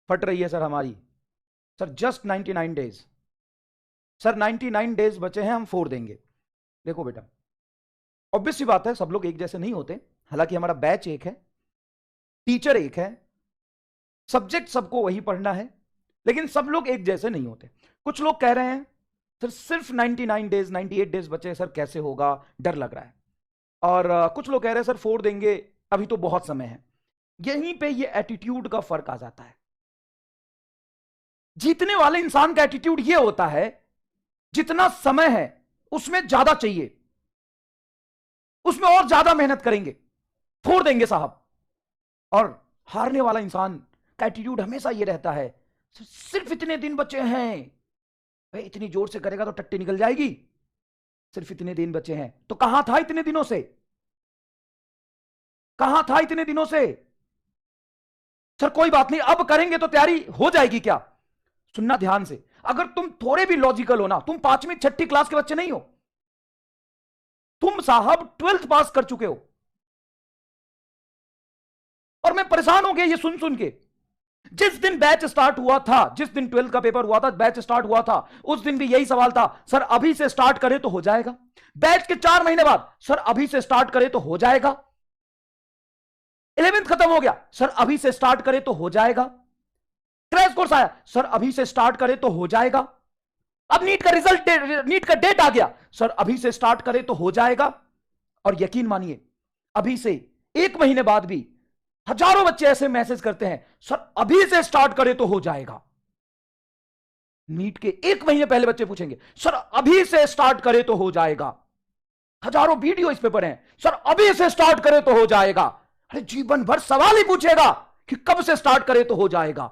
फट रही है सर हमारी। Sir just 99 days sir, 99 days बचे हैं, हम 4 देंगे। देखो बेटा, ऑब्वियस सी बात है, सब लोग एक जैसे नहीं होते। हालांकि हमारा बैच एक है, टीचर एक है, सब्जेक्ट सबको वही पढ़ना है, लेकिन सब लोग एक जैसे नहीं होते। कुछ लोग कह रहे हैं सर सिर्फ 99 डेज 98 डेज बचे सर, कैसे होगा, डर लग रहा है। और कुछ लोग कह रहे हैं सर 4 देंगे, अभी तो बहुत समय है। यहीं पे ये एटीट्यूड का फर्क आ जाता है। जीतने वाले इंसान का एटीट्यूड ये होता है, जितना समय है उसमें ज्यादा चाहिए, उसमें और ज्यादा मेहनत करेंगे, 4 देंगे साहब। और हारने वाला इंसान का एटीट्यूड हमेशा ये रहता है, सिर्फ इतने दिन बचे हैं, भाई इतनी जोर से करेगा तो टट्टी निकल जाएगी, सिर्फ इतने दिन बचे हैं। तो कहां था इतने दिनों से, कहां था इतने दिनों से? सर कोई बात नहीं, अब करेंगे तो तैयारी हो जाएगी क्या? सुनना ध्यान से, अगर तुम थोड़े भी लॉजिकल हो ना, तुम 5वीं 6ठी क्लास के बच्चे नहीं हो, तुम साहब 12th पास कर चुके हो। और मैं परेशान हो गया ये सुन सुन के। जिस दिन बैच स्टार्ट हुआ था, जिस दिन 12th का पेपर हुआ था, बैच स्टार्ट हुआ था, उस दिन भी यही सवाल था, सर अभी से स्टार्ट करें तो हो जाएगा। बैच के 4 महीने बाद, सर अभी से स्टार्ट करें तो हो जाएगा। 11th खत्म हो गया, सर अभी से स्टार्ट करें तो हो जाएगा। क्रैश कोर्स आया, सर अभी से स्टार्ट करें तो हो जाएगा। अब नीट का रिजल्ट, नीट का डेट आ गया, सर अभी से स्टार्ट करें तो हो जाएगा। और यकीन मानिए, अभी से 1 महीने बाद भी हजारों बच्चे ऐसे मैसेज करते हैं, सर अभी से स्टार्ट करें तो हो जाएगा। नीट के 1 महीने पहले बच्चे पूछेंगे, सर अभी से स्टार्ट करें तो हो जाएगा। हजारों वीडियो इस पेपर हैं, सर अभी से स्टार्ट करें तो हो जाएगा। अरे जीवन भर सवाल ही पूछेगा कि कब से स्टार्ट करें तो हो जाएगा।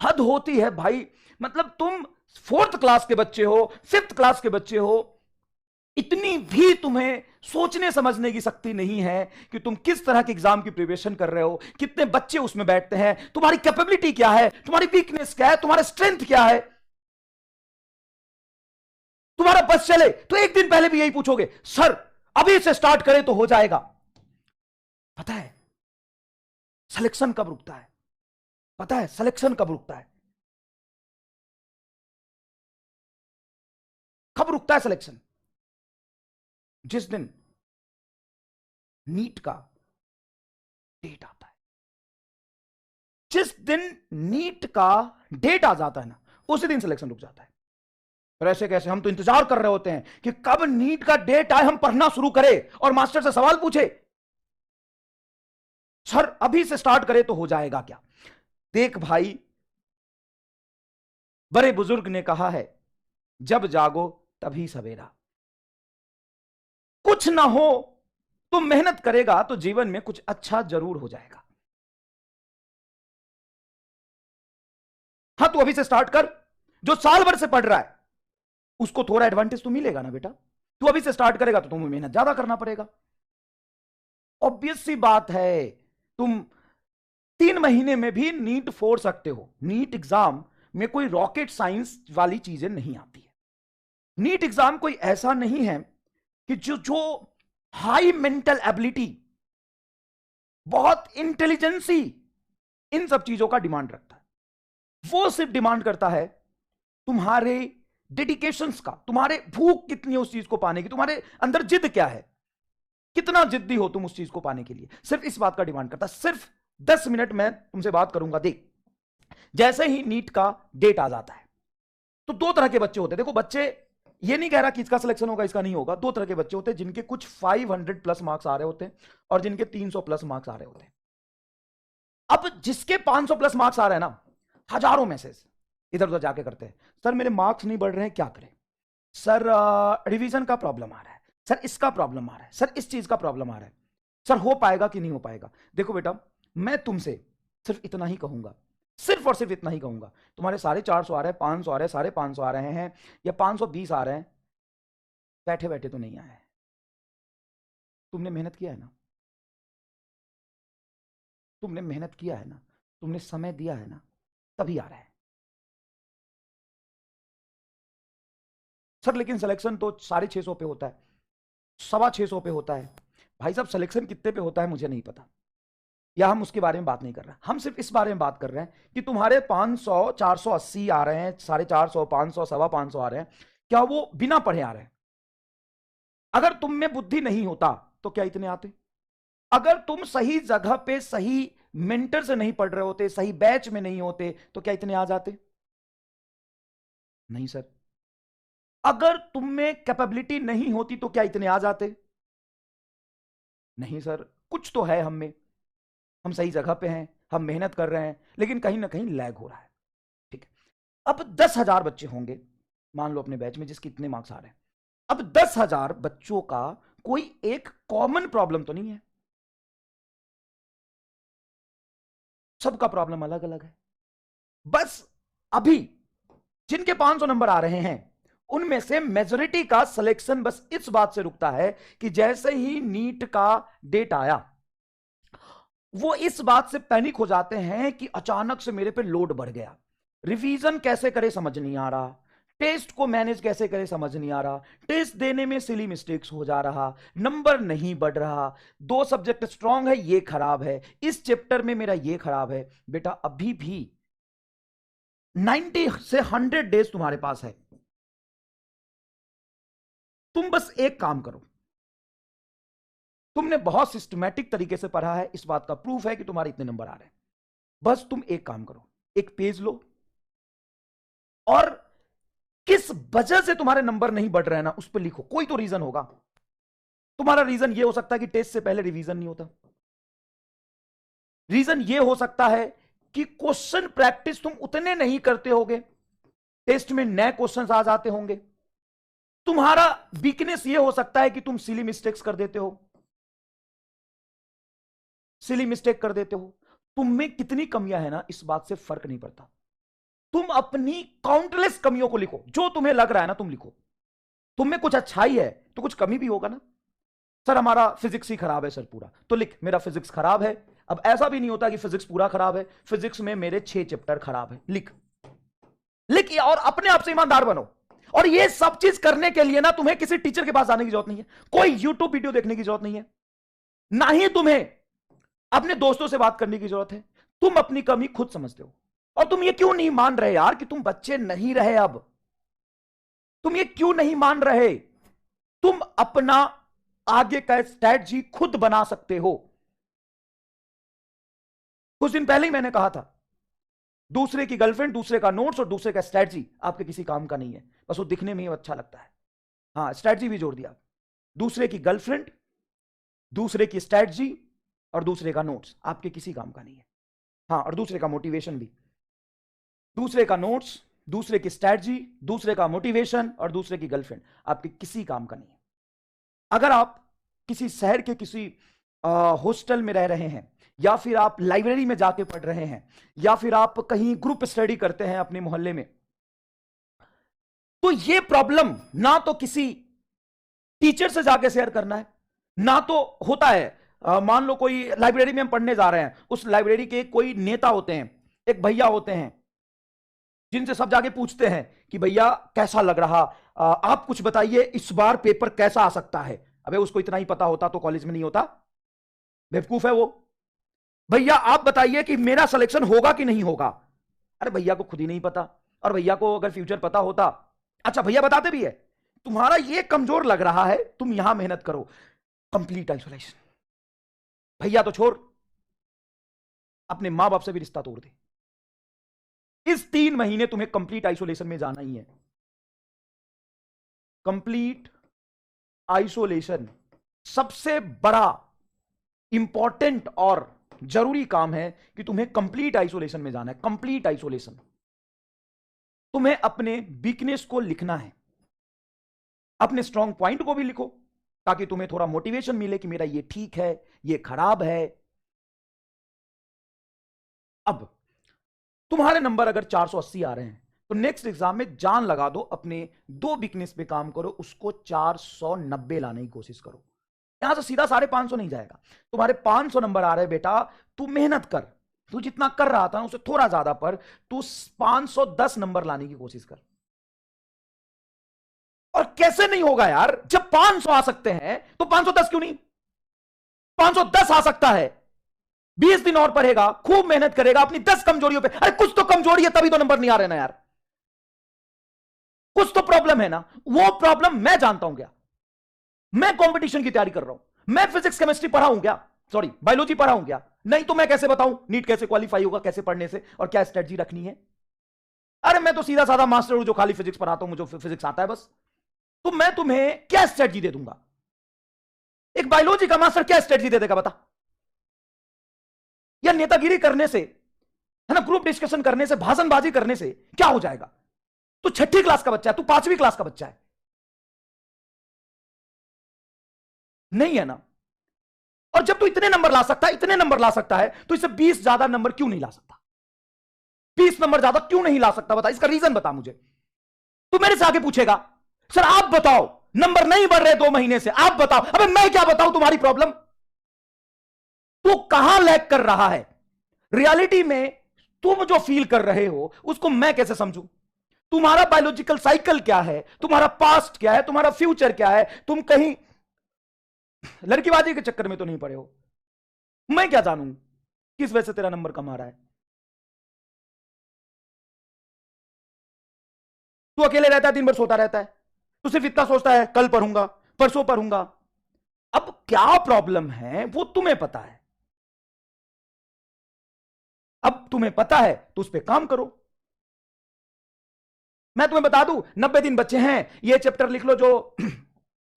हद होती है भाई। मतलब तुम 4th क्लास के बच्चे हो, 5th क्लास के बच्चे हो, इतनी भी तुम्हें सोचने समझने की शक्ति नहीं है कि तुम किस तरह के एग्जाम की प्रिपरेशन कर रहे हो, कितने बच्चे उसमें बैठते हैं, तुम्हारी कैपेबिलिटी क्या है, तुम्हारी वीकनेस क्या है, तुम्हारा स्ट्रेंथ क्या है। तुम्हारा बस चले तो एक दिन पहले भी यही पूछोगे, सर अभी से स्टार्ट करें तो हो जाएगा। पता है सिलेक्शन कब रुकता है? पता है सिलेक्शन कब रुकता है? कब रुकता है सिलेक्शन? जिस दिन नीट का डेट आता है। जिस दिन नीट का डेट आ जाता है ना, उसी दिन सिलेक्शन रुक जाता है। और ऐसे कैसे, हम तो इंतजार कर रहे होते हैं कि कब नीट का डेट आए, हम पढ़ना शुरू करें और मास्टर से सवाल पूछे, सर अभी से स्टार्ट करें तो हो जाएगा क्या? देख भाई, बड़े बुजुर्ग ने कहा है, जब जागो तभी सवेरा। कुछ ना हो, तुम मेहनत करेगा तो जीवन में कुछ अच्छा जरूर हो जाएगा। हाँ, तू अभी से स्टार्ट कर। जो साल भर से पढ़ रहा है उसको थोड़ा एडवांटेज तो मिलेगा ना बेटा। तू अभी से स्टार्ट करेगा तो तुम्हें मेहनत ज्यादा करना पड़ेगा। ऑब्वियस सी बात है। तुम 3 महीने में भी नीट फोड़ सकते हो। नीट एग्जाम में कोई रॉकेट साइंस वाली चीजें नहीं आती है। नीट एग्जाम कोई ऐसा नहीं है कि जो जो हाई मेंटल एबिलिटी, बहुत इंटेलिजेंसी, इन सब चीजों का डिमांड रखता है। वो सिर्फ डिमांड करता है तुम्हारे डेडिकेशंस का, तुम्हारे भूख कितनी है उस चीज को पाने की, तुम्हारे अंदर जिद क्या है, कितना जिद्दी हो तुम उस चीज को पाने के लिए, सिर्फ इस बात का डिमांड करता है। सिर्फ 10 मिनट मैं तुमसे बात करूंगा। देख, जैसे ही नीट का डेट आ जाता है तो 2 तरह के बच्चे होते हैं। देखो बच्चे, ये नहीं कह रहा कि इसका सिलेक्शन होगा इसका नहीं होगा। 2 तरह के बच्चे होते हैं, जिनके कुछ 500 प्लस मार्क्स आ रहे होते हैं और जिनके 300 प्लस मार्क्स आ रहे होते हैं। अब जिसके 500 प्लस मार्क्स आ रहे हैं ना, हजारों मैसेज इधर उधर जाके करते हैं, सर मेरे मार्क्स नहीं बढ़ रहे हैं, क्या करें? सर रिवीजन का प्रॉब्लम आ रहा है, सर इसका प्रॉब्लम आ रहा है, सर इस चीज का प्रॉब्लम आ रहा है, सर हो पाएगा कि नहीं हो पाएगा? देखो बेटा, मैं तुमसे सिर्फ इतना ही कहूंगा, सिर्फ और सिर्फ इतना ही कहूंगा, तुम्हारे 450 आ रहे हैं, 500 आ रहे हैं, 550 आ रहे हैं या 520 आ रहे हैं, बैठे बैठे तो नहीं आए हैं। तुमने मेहनत किया है ना, तुमने मेहनत किया है ना, तुमने समय दिया है ना, तभी आ रहा है। सर लेकिन सिलेक्शन तो 650 पे होता है, 625 पे होता है। भाई साहब सिलेक्शन कितने पे होता है मुझे नहीं पता, या हम उसके बारे में बात नहीं कर रहे हैं, हम सिर्फ इस बारे में बात कर रहे हैं कि तुम्हारे 500 480 आ रहे हैं, 450 500 525 आ रहे हैं, क्या वो बिना पढ़े आ रहे हैं? अगर तुम में बुद्धि नहीं होता तो क्या इतने आते? अगर तुम सही जगह पे सही मेंटर से नहीं पढ़ रहे होते, सही बैच में नहीं होते, तो क्या इतने आ जाते? नहीं सर। अगर तुम में कैपेबिलिटी नहीं होती तो क्या इतने आ जाते? नहीं सर। कुछ तो है हम में, हम सही जगह पे हैं, हम मेहनत कर रहे हैं, लेकिन कहीं ना कहीं लैग हो रहा है। ठीक है, अब 10,000 बच्चे होंगे मान लो अपने बैच में जिसके इतने मार्क्स आ रहे हैं। अब 10,000 बच्चों का कोई एक कॉमन प्रॉब्लम तो नहीं है, सबका प्रॉब्लम अलग अलग है। बस अभी जिनके 500 नंबर आ रहे हैं उनमें से मेजोरिटी का सिलेक्शन बस इस बात से रुकता है कि जैसे ही नीट का डेट आया वो इस बात से पैनिक हो जाते हैं कि अचानक से मेरे पे लोड बढ़ गया, रिवीजन कैसे करे समझ नहीं आ रहा, टेस्ट को मैनेज कैसे करे समझ नहीं आ रहा, टेस्ट देने में सिली मिस्टेक्स हो जा रहा, नंबर नहीं बढ़ रहा, 2 सब्जेक्ट स्ट्रांग है ये खराब है, इस चैप्टर में मेरा ये खराब है। बेटा अभी भी 90 से 100 डेज तुम्हारे पास है। तुम बस एक काम करो, तुमने बहुत सिस्टमैटिक तरीके से पढ़ा है, इस बात का प्रूफ है कि तुम्हारे इतने नंबर आ रहे हैं। बस तुम एक काम करो, एक पेज लो और किस वजह से तुम्हारे नंबर नहीं बढ़ रहे हैं ना उस पर लिखो। कोई तो रीजन होगा। तुम्हारा रीजन यह हो सकता है कि टेस्ट से पहले रिवीजन नहीं होता, रीजन यह हो सकता है कि क्वेश्चन प्रैक्टिस तुम उतने नहीं करते होगे, टेस्ट में नए क्वेश्चंस आ जाते होंगे। तुम्हारा वीकनेस यह हो सकता है कि तुम सिली मिस्टेक्स कर देते हो, सिली मिस्टेक कर देते हो। तुम में कितनी कमियां है ना इस बात से फर्क नहीं पड़ता। तुम अपनी काउंटलेस कमियों को लिखो, जो तुम्हें लग रहा है ना तुम लिखो। तुम में कुछ अच्छाई है तो कुछ कमी भी होगा ना। सर हमारा फिजिक्स ही खराब है सर पूरा, तो लिख मेरा फिजिक्स खराब है। अब ऐसा भी नहीं होता कि फिजिक्स पूरा खराब है, फिजिक्स में मेरे 6 चैप्टर खराब है, लिख लिख और अपने आप से ईमानदार बनो। और ये सब चीज करने के लिए ना तुम्हें किसी टीचर के पास जाने की जरूरत नहीं है, कोई यूट्यूब वीडियो देखने की जरूरत नहीं है, ना ही तुम्हें अपने दोस्तों से बात करने की जरूरत है। तुम अपनी कमी खुद समझते हो। और तुम ये क्यों नहीं मान रहे यार कि तुम बच्चे नहीं रहे? अब तुम ये क्यों नहीं मान रहे? तुम अपना आगे का स्ट्रैटेजी खुद बना सकते हो। कुछ दिन पहले ही मैंने कहा था, दूसरे की गर्लफ्रेंड, दूसरे का नोट्स और दूसरे का स्ट्रैटेजी आपके किसी काम का नहीं है, बस वो दिखने में ही अच्छा लगता है। हाँ, स्ट्रैटेजी भी जोड़ दिया। दूसरे की गर्लफ्रेंड, दूसरे की स्ट्रैटेजी और दूसरे का नोट्स आपके किसी काम का नहीं है। हाँ, और दूसरे का मोटिवेशन भी। दूसरे का नोट्स, दूसरे की स्ट्रैटेजी, दूसरे का मोटिवेशन और दूसरे की गर्लफ्रेंड आपके किसी काम का नहीं है। अगर आप किसी शहर के किसी हॉस्टल में रह रहे हैं, या फिर आप लाइब्रेरी में जाके पढ़ रहे हैं, या फिर आप कहीं ग्रुप स्टडी करते हैं अपने मोहल्ले में, तो ये प्रॉब्लम ना तो किसी टीचर से जाके शेयर करना है, ना तो होता है मान लो कोई लाइब्रेरी में हम पढ़ने जा रहे हैं, उस लाइब्रेरी के कोई नेता होते हैं, एक भैया होते हैं जिनसे सब जाके पूछते हैं कि भैया कैसा लग रहा, आप कुछ बताइए इस बार पेपर कैसा आ सकता है। अबे उसको इतना ही पता होता तो कॉलेज में नहीं होता, बेवकूफ है वो। भैया आप बताइए कि मेरा सिलेक्शन होगा कि नहीं होगा। अरे भैया को खुद ही नहीं पता, और भैया को अगर फ्यूचर पता होता। अच्छा भैया बताते भी है, तुम्हारा ये कमजोर लग रहा है, तुम यहां मेहनत करो, कंप्लीट आइसोलेशन। भैया तो छोड़, अपने मां बाप से भी रिश्ता तोड़ दे। इस 3 महीने तुम्हें कंप्लीट आइसोलेशन में जाना ही है। कंप्लीट आइसोलेशन सबसे बड़ा इंपॉर्टेंट और जरूरी काम है कि तुम्हें कंप्लीट आइसोलेशन में जाना है। Complete isolation. तुम्हें अपने वीकनेस को लिखना है, अपने स्ट्रॉन्ग पॉइंट को भी लिखो, ताकि तुम्हें थोड़ा मोटिवेशन मिले कि मेरा ये ठीक है, ये खराब है। अब तुम्हारे नंबर अगर 480 आ रहे हैं तो नेक्स्ट एग्जाम में जान लगा दो, अपने 2 वीकनेस पे काम करो, उसको 490 लाने की कोशिश करो। यहां से सीधा 550 नहीं जाएगा। तुम्हारे 500 नंबर आ रहे बेटा, तू मेहनत कर, तू जितना कर रहा था उससे थोड़ा ज्यादा पर तू 510 नंबर लाने की कोशिश कर। और कैसे नहीं होगा यार, जब 500 आ सकते हैं तो 510 क्यों नहीं, 510 आ सकता है। 20 दिन और पढ़ेगा, खूब मेहनत करेगा अपनी 10 कमजोरियों पे। अरे कुछ तो कमजोरी है, तभी तो नंबर नहीं आ रहे ना यार, कुछ तो प्रॉब्लम है ना। वो प्रॉब्लम मैं जानता हूं क्या, मैं कंपटीशन की तैयारी कर रहा हूं, मैं फिजिक्स केमिस्ट्री पढ़ा हूं क्या, सॉरी बायोलॉजी पढ़ा हूं क्या, नहीं तो मैं कैसे बताऊं नीट कैसे क्वालिफाई होगा, कैसे पढ़ने से और क्या स्ट्रेटजी रखनी है। अरे मैं तो सीधा साधा मास्टर हूं जो खाली फिजिक्स पढ़ाता हूं, मुझे फिजिक्स आता है बस। तो मैं तुम्हें क्या स्ट्रेटजी दे दूंगा, एक बायोलॉजी का मास्टर क्या स्ट्रेटजी दे देगा बता। या नेतागिरी करने से, है ना, ग्रुप डिस्कशन करने से, भाषणबाजी करने से क्या हो जाएगा। तू 6ठी क्लास का बच्चा है, तू 5वीं क्लास का बच्चा है, नहीं है ना। और जब तू इतने नंबर ला सकता है, इतने नंबर ला सकता है, तो इससे 20 ज्यादा नंबर क्यों नहीं ला सकता, 20 नंबर ज्यादा क्यों नहीं ला सकता, बता, इसका रीजन बता मुझे। तू मेरे से आगे पूछेगा, सर आप बताओ नंबर नहीं बढ़ रहे 2 महीने से, आप बताओ। अबे मैं क्या बताऊं तुम्हारी प्रॉब्लम, तू कहां लैग कर रहा है रियलिटी में, तुम जो फील कर रहे हो उसको मैं कैसे समझूं। तुम्हारा बायोलॉजिकल साइकिल क्या है, तुम्हारा पास्ट क्या है, तुम्हारा फ्यूचर क्या है, तुम कहीं लड़कीबाजी के चक्कर में तो नहीं पड़े हो। मैं क्या जानूं किस वजह से तेरा नंबर कम आ रहा है। तू अकेले रहता है, दिन भर सोता रहता है, तू सिर्फ इतना सोचता है कल पढ़ूंगा, परसों पढ़ूंगा। अब क्या प्रॉब्लम है वो तुम्हें पता है, अब तुम्हें पता है तो उस पर काम करो। मैं तुम्हें बता दूं, 90 दिन बच्चे हैं, ये चैप्टर लिख लो जो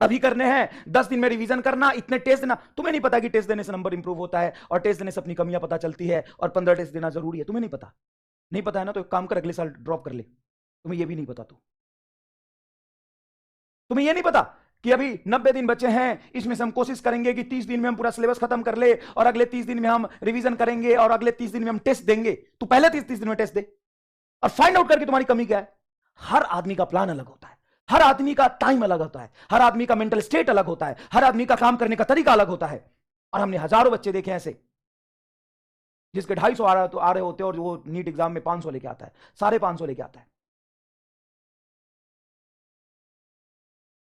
अभी करने हैं, 10 दिन में रिवीजन करना, इतने टेस्ट देना। तुम्हें नहीं पता कि टेस्ट देने से नंबर इंप्रूव होता है, और टेस्ट देने से अपनी कमियां पता चलती है, और 15 टेस्ट देना जरूरी है। तुम्हें नहीं पता, नहीं पता है ना, तो एक काम कर, अगले साल ड्रॉप कर ले। तुम्हें यह भी नहीं पता, तो तुम्हें यह नहीं पता कि अभी 90 दिन बचे हैं, इसमें से हम कोशिश करेंगे कि 30 दिन में हम पूरा सिलेबस खत्म कर ले, और अगले 30 दिन में हम रिवीजन करेंगे, और अगले 30 दिन में हम टेस्ट देंगे। तो पहले 30 दिन में टेस्ट दे और फाइंड आउट करके तुम्हारी कमी क्या है। हर आदमी का प्लान अलग होता है, हर आदमी का टाइम अलग होता है, हर आदमी का मेंटल स्टेट अलग होता है, हर आदमी का काम करने का तरीका अलग होता है। और हमने हजारों बच्चे देखे ऐसे जिसके 250 आ रहे होते हैं, और वो नीट एग्जाम में 500 लेके आता है, 550 लेके आता है।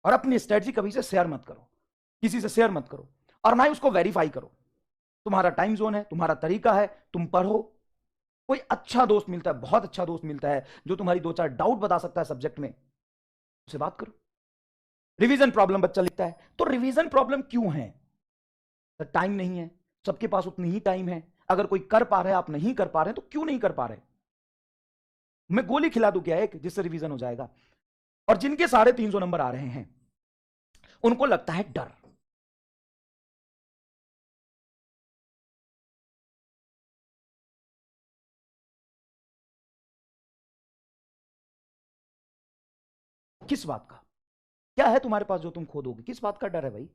और अपनी स्ट्रेटजी कभी से शेयर मत करो, किसी से शेयर मत करो, और ना ही उसको वेरीफाई करो। तुम्हारा टाइम जोन है, तुम्हारा तरीका है, तुम पढ़ो। कोई अच्छा दोस्त मिलता है, बहुत अच्छा दोस्त मिलता है, जो तुम्हारी 2-4 डाउट बता सकता है सब्जेक्ट में, उससे बात करो। रिवीजन प्रॉब्लम बच्चा लिखता है, तो रिवीजन प्रॉब्लम क्यों है, तो टाइम नहीं है, सबके पास उतनी ही टाइम है। अगर कोई कर पा रहा है, आप नहीं कर पा रहे हैं, तो क्यों नहीं कर पा रहे। मैं गोली खिला दूं क्या एक, जिससे रिवीजन हो जाएगा। और जिनके 350 नंबर आ रहे हैं, उनको लगता है डर। किस बात का, क्या है तुम्हारे पास जो तुम खो दोगे, किस बात का डर है भाई।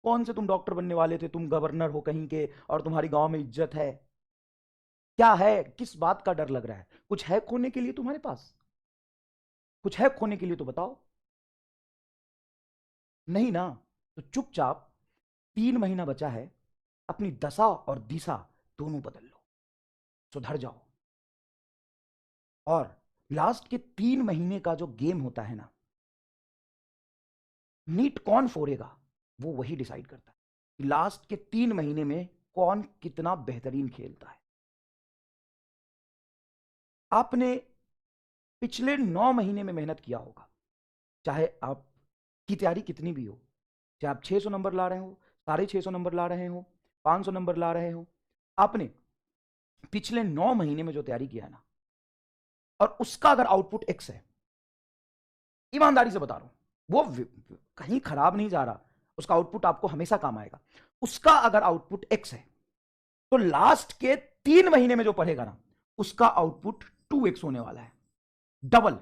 कौन से तुम डॉक्टर बनने वाले थे, तुम गवर्नर हो कहीं के, और तुम्हारी गांव में इज्जत है। क्या है, किस बात का डर लग रहा है, कुछ है खोने के लिए तुम्हारे पास, कुछ है खोने के लिए तो बताओ। नहीं ना, तो चुपचाप 3 महीना बचा है, अपनी दशा और दिशा दोनों बदल लो, सुधर जाओ। और लास्ट के 3 महीने का जो गेम होता है ना, नीट कौन फोड़ेगा वो वही डिसाइड करता है कि लास्ट के 3 महीने में कौन कितना बेहतरीन खेलता है। आपने पिछले 9 महीने में मेहनत किया होगा, चाहे आपकी तैयारी कितनी भी हो, चाहे आप 600 नंबर ला रहे हो, 650 नंबर ला रहे हो, 500 नंबर ला रहे हो, आपने पिछले 9 महीने में जो तैयारी किया है ना, और उसका अगर आउटपुट एक्स है, ईमानदारी से बता रहा हूं, वो कहीं खराब नहीं जा रहा, उसका आउटपुट आपको हमेशा काम आएगा। उसका अगर आउटपुट एक्स है, तो लास्ट के 3 महीने में जो पढ़ेगा ना, उसका आउटपुट 2x होने वाला है, डबल।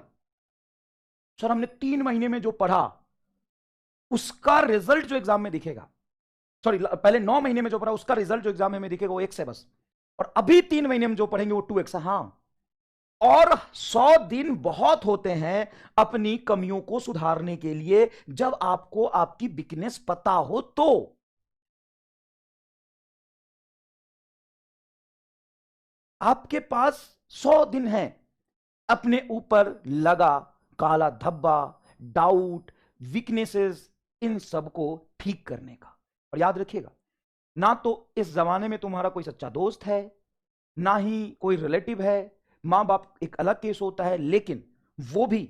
सर हमने 3 महीने में जो पढ़ा, उसका रिजल्ट जो एग्जाम में दिखेगा, सॉरी पहले 9 महीने में जो पढ़ा उसका रिजल्ट जो एग्जाम में दिखेगा वो एक्स है बस, और अभी 3 महीने में जो पढ़ेंगे वो 2x है। हाँ, और 100 दिन बहुत होते हैं अपनी कमियों को सुधारने के लिए, जब आपको आपकी वीकनेस पता हो तो। आपके पास 100 दिन है अपने ऊपर लगा काला धब्बा, डाउट, वीकनेसेस, इन सब को ठीक करने का। और याद रखिएगा, ना तो इस जमाने में तुम्हारा कोई सच्चा दोस्त है, ना ही कोई रिलेटिव है। मां बाप एक अलग केस होता है, लेकिन वो भी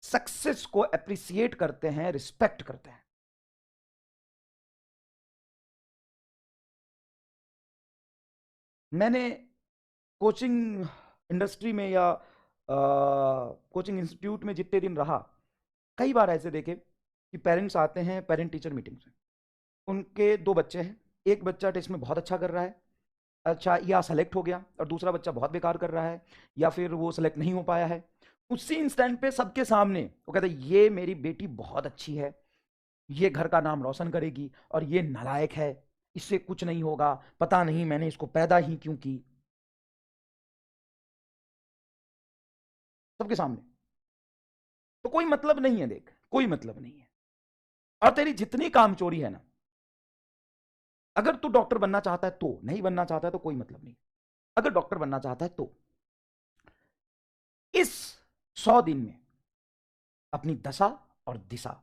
सक्सेस को अप्रिसिएट करते हैं, रिस्पेक्ट करते हैं। मैंने कोचिंग इंडस्ट्री में या कोचिंग इंस्टीट्यूट में जितने दिन रहा, कई बार ऐसे देखे कि पेरेंट्स आते हैं पेरेंट टीचर मीटिंग में। उनके दो बच्चे हैं, एक बच्चा टेस्ट में बहुत अच्छा कर रहा है, अच्छा या सेलेक्ट हो गया, और दूसरा बच्चा बहुत बेकार कर रहा है या फिर वो सेलेक्ट नहीं हो पाया है। उसी इंस्टेंट पे सबके सामने वो कहते हैं ये मेरी बेटी बहुत अच्छी है, ये घर का नाम रोशन करेगी, और ये नालायक है, इससे कुछ नहीं होगा, पता नहीं मैंने इसको पैदा ही क्यों की। सबके सामने। तो कोई मतलब नहीं है, देख कोई मतलब नहीं है। और तेरी जितनी कामचोरी है ना, अगर तू डॉक्टर बनना चाहता है तो, नहीं बनना चाहता है तो कोई मतलब नहीं। अगर डॉक्टर बनना चाहता है तो इस 100 दिन में अपनी दशा और दिशा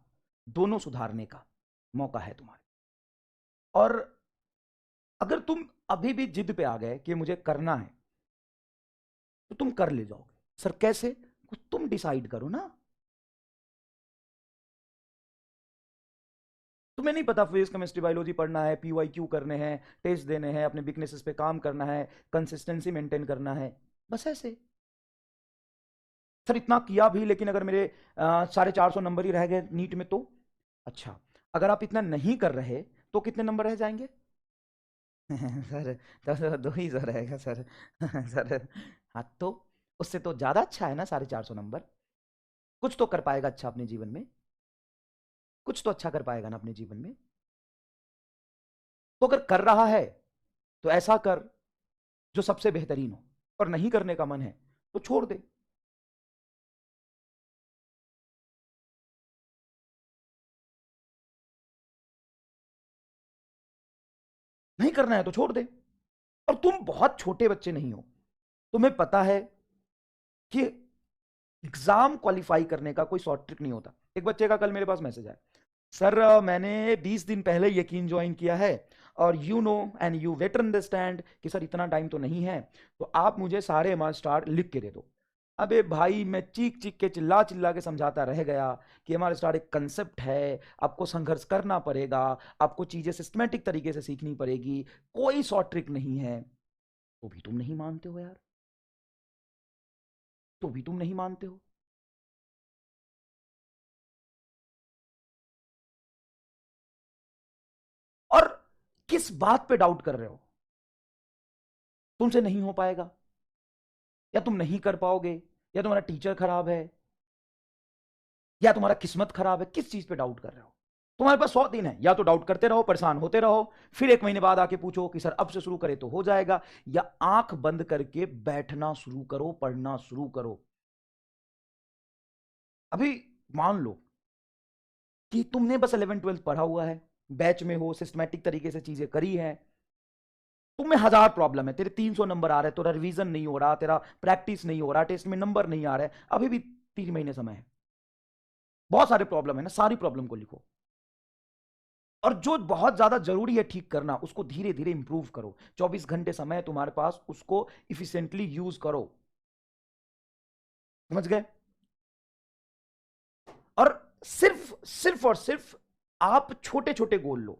दोनों सुधारने का मौका है तुम्हारे। और अगर तुम अभी भी जिद पे आ गए कि मुझे करना है, तो तुम कर ले जाओगे। सर कैसे? कुछ तुम डिसाइड करो ना। तुम्हें नहीं पता फिजिक्स केमिस्ट्री बायोलॉजी पढ़ना है, पीवाईक्यू करने हैं, टेस्ट देने हैं, अपने वीकनेसेस पे काम करना है, कंसिस्टेंसी मेंटेन करना है, बस ऐसे। सर इतना किया भी, लेकिन अगर मेरे 450 नंबर ही रह गए नीट में तो? अच्छा, अगर आप इतना नहीं कर रहे तो कितने नंबर रह जाएंगे? सर तो दो ही सौ रहेगा सर। सर हाँ तो उससे तो ज्यादा अच्छा है ना 450 नंबर। कुछ तो कर पाएगा अच्छा अपने जीवन में, कुछ तो अच्छा कर पाएगा ना अपने जीवन में। तो अगर कर रहा है तो ऐसा कर जो सबसे बेहतरीन हो, और नहीं करने का मन है तो छोड़ दे। नहीं करना है तो छोड़ दे। और तुम बहुत छोटे बच्चे नहीं हो, तुम्हें पता है कि एग्जाम क्वालिफाई करने का कोई शॉर्ट ट्रिक नहीं होता। एक बच्चे का कल मेरे पास मैसेज आया, सर मैंने 20 दिन पहले यकीन ज्वाइन किया है, और you know and you better understand कि सर इतना टाइम तो नहीं है, तो आप मुझे सारे एमआर स्टार लिख के दे दो। अबे भाई मैं चीख चीख के चिल्ला चिल्ला के समझाता रह गया कि एमआर स्टार एक कंसेप्ट है, आपको संघर्ष करना पड़ेगा, आपको चीजें सिस्टमेटिक तरीके से सीखनी पड़ेगी, कोई शॉर्ट ट्रिक नहीं है। तो भी तुम नहीं मानते हो यार, तो भी तुम नहीं मानते हो। और किस बात पे डाउट कर रहे हो? तुमसे नहीं हो पाएगा, या तुम नहीं कर पाओगे, या तुम्हारा टीचर खराब है, या तुम्हारा किस्मत खराब है? किस चीज पे डाउट कर रहे हो? तुम्हारे पास 100 दिन है, या तो डाउट करते रहो, परेशान होते रहो, फिर 1 महीने बाद आके पूछो कि सर अब से शुरू करें तो हो जाएगा, या आंख बंद करके बैठना शुरू करो, पढ़ना शुरू करो। अभी मान लो कि तुमने बस 11 12 पढ़ा हुआ है, बैच में हो, सिस्टमैटिक तरीके से चीजें करी है, तुम्हें 1000 प्रॉब्लम है, तेरे 300 नंबर आ रहे, तेरा रिवीजन नहीं हो रहा, तेरा प्रैक्टिस नहीं हो रहा, टेस्ट में नंबर नहीं आ रहे, अभी भी 3 महीने समय है। बहुत सारे प्रॉब्लम है ना, सारी प्रॉब्लम को लिखो, और जो बहुत ज्यादा जरूरी है ठीक करना, उसको धीरे धीरे इंप्रूव करो। 24 घंटे समय है तुम्हारे पास, उसको इफिशिएंटली यूज करो। समझ गए? और सिर्फ सिर्फ और सिर्फ आप छोटे छोटे गोल लो।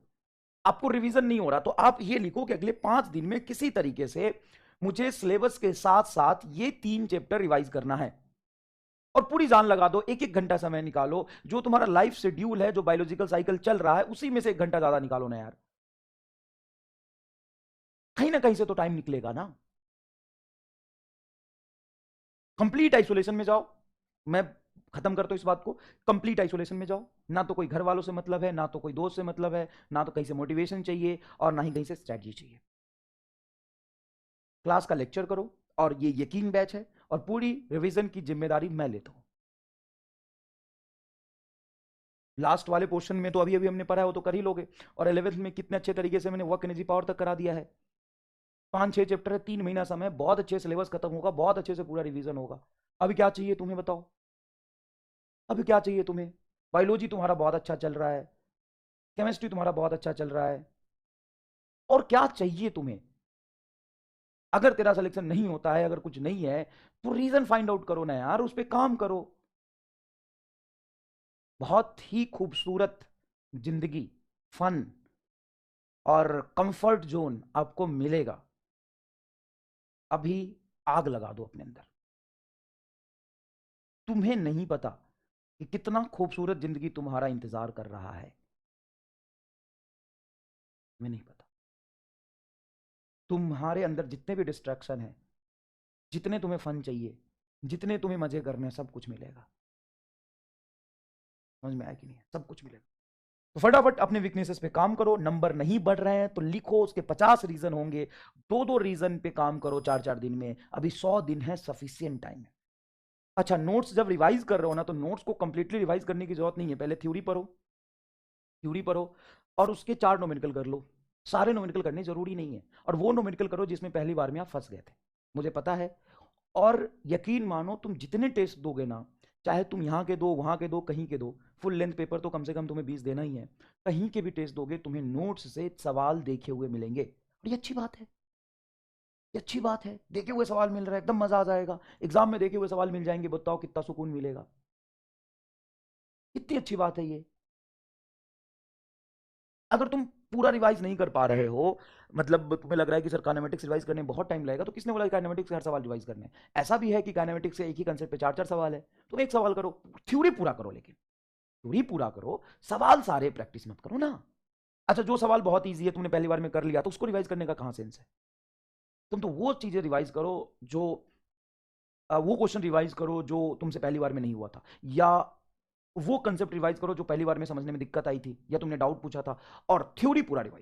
आपको रिवीजन नहीं हो रहा तो आप ये लिखो कि अगले 5 दिन में किसी तरीके से मुझे सिलेबस के साथ साथ ये 3 चैप्टर रिवाइज करना है, और पूरी जान लगा दो, एक एक घंटा समय निकालो। जो तुम्हारा लाइफ शेड्यूल है, जो बायोलॉजिकल साइकिल चल रहा है, उसी में से 1 घंटा ज्यादा निकालो ना यार। कहीं ना कहीं से तो टाइम निकलेगा ना। कंप्लीट आइसोलेशन में जाओ। मैं खत्म करता हूं इस बात को। कंप्लीट आइसोलेशन में जाओ, ना तो कोई घर वालों से मतलब है, ना तो कोई दोस्त से मतलब है, ना तो कहीं से मोटिवेशन चाहिए, और ना ही कहीं से स्ट्रेटजी चाहिए। क्लास का लेक्चर करो, और ये यकीन बैच है, और पूरी रिवीजन की जिम्मेदारी मैं लेता हूं। लास्ट वाले पोर्शन में तो अभी अभी हमने पढ़ा है, वो तो कर ही लोगे। और 11th में कितने अच्छे तरीके से मैंने वर्क एनर्जी पावर तक करा दिया है। 5 6 चैप्टर है, 3 महीना समय, बहुत अच्छे सिलेबस खत्म होगा, बहुत अच्छे से पूरा रिवीजन होगा। अभी क्या चाहिए तुम्हें बताओ? अभी क्या चाहिए तुम्हें? बायोलॉजी तुम्हारा बहुत अच्छा चल रहा है, केमिस्ट्री तुम्हारा बहुत अच्छा चल रहा है, और क्या चाहिए तुम्हें। अगर तेरा सिलेक्शन नहीं होता है, अगर कुछ नहीं है, तो रीजन फाइंड आउट करो ना यार, उस पर काम करो। बहुत ही खूबसूरत जिंदगी, फन और कंफर्ट जोन आपको मिलेगा। अभी आग लगा दो अपने अंदर। तुम्हें नहीं पता कि कितना खूबसूरत जिंदगी तुम्हारा इंतजार कर रहा है। तुम्हें नहीं पता। तुम्हारे अंदर जितने भी डिस्ट्रैक्शन है, जितने तुम्हें फन चाहिए, जितने तुम्हें मजे करने हैं, सब कुछ मिलेगा। समझ में आया कि नहीं? सब कुछ मिलेगा। तो फटाफट अपने वीकनेसेस पे काम करो। नंबर नहीं बढ़ रहे हैं तो लिखो, उसके 50 रीजन होंगे। दो दो रीजन पे काम करो 4-4 दिन में। अभी 100 दिन है, सफिशियंट टाइम है। अच्छा, नोट्स जब रिवाइज कर रहे हो ना, तो नोट्स को कंप्लीटली रिवाइज करने की जरूरत नहीं है। पहले थ्योरी पढ़ो, थ्योरी पढ़ो और उसके 4 नोमेनिकल कर लो। सारे नोमेनिकल करने जरूरी नहीं है, और वो नोमेनिकल करो जिसमें पहली बार में आप फंस गए थे, मुझे पता है। और यकीन मानो, तुम जितने टेस्ट दोगे ना, चाहे तुम यहाँ के दो, वहाँ के दो, कहीं के दो, फुल लेंथ पेपर तो कम से कम तुम्हें 20 देना ही है। कहीं के भी टेस्ट दोगे, तुम्हें नोट्स से सवाल देखे हुए मिलेंगे। और ये अच्छी बात है, ये अच्छी बात है। देखे हुए सवाल मिल रहा है, एकदम मजा आ जाएगा। एग्जाम में देखे हुए सवाल मिल जाएंगे, बताओ कितना सुकून मिलेगा। कितनी अच्छी बात है ये। अगर तुम पूरा रिवाइज नहीं कर पा रहे हो, मतलब तुम्हें लग रहा है कि सर काइनेमेटिक्स रिवाइज करने में बहुत टाइम लगेगा, तो किसने बोला काइनेमेटिक्स के हर सवाल रिवाइज करने हैं? ऐसा भी है कि काइनेमेटिक्स से एक ही कंसेप्ट पे 4-4 सवाल है। तुम एक सवाल करो, थ्योरी पूरा करो, लेकिन थ्योरी पूरा करो, सवाल सारे प्रैक्टिस मत करो ना। अच्छा, जो सवाल बहुत ईजी है, तुमने पहली बार में कर लिया, तो उसको रिवाइज करने का कहां सेंस है? तुम तो वो चीजें रिवाइज करो जो वो क्वेश्चन रिवाइज करो जो तुमसे पहली बार में नहीं हुआ था, या वो कंसेप्ट रिवाइज करो जो पहली बार में समझने में दिक्कत आई थी, या तुमने डाउट पूछा था, और थ्योरी पूरा रिवाइज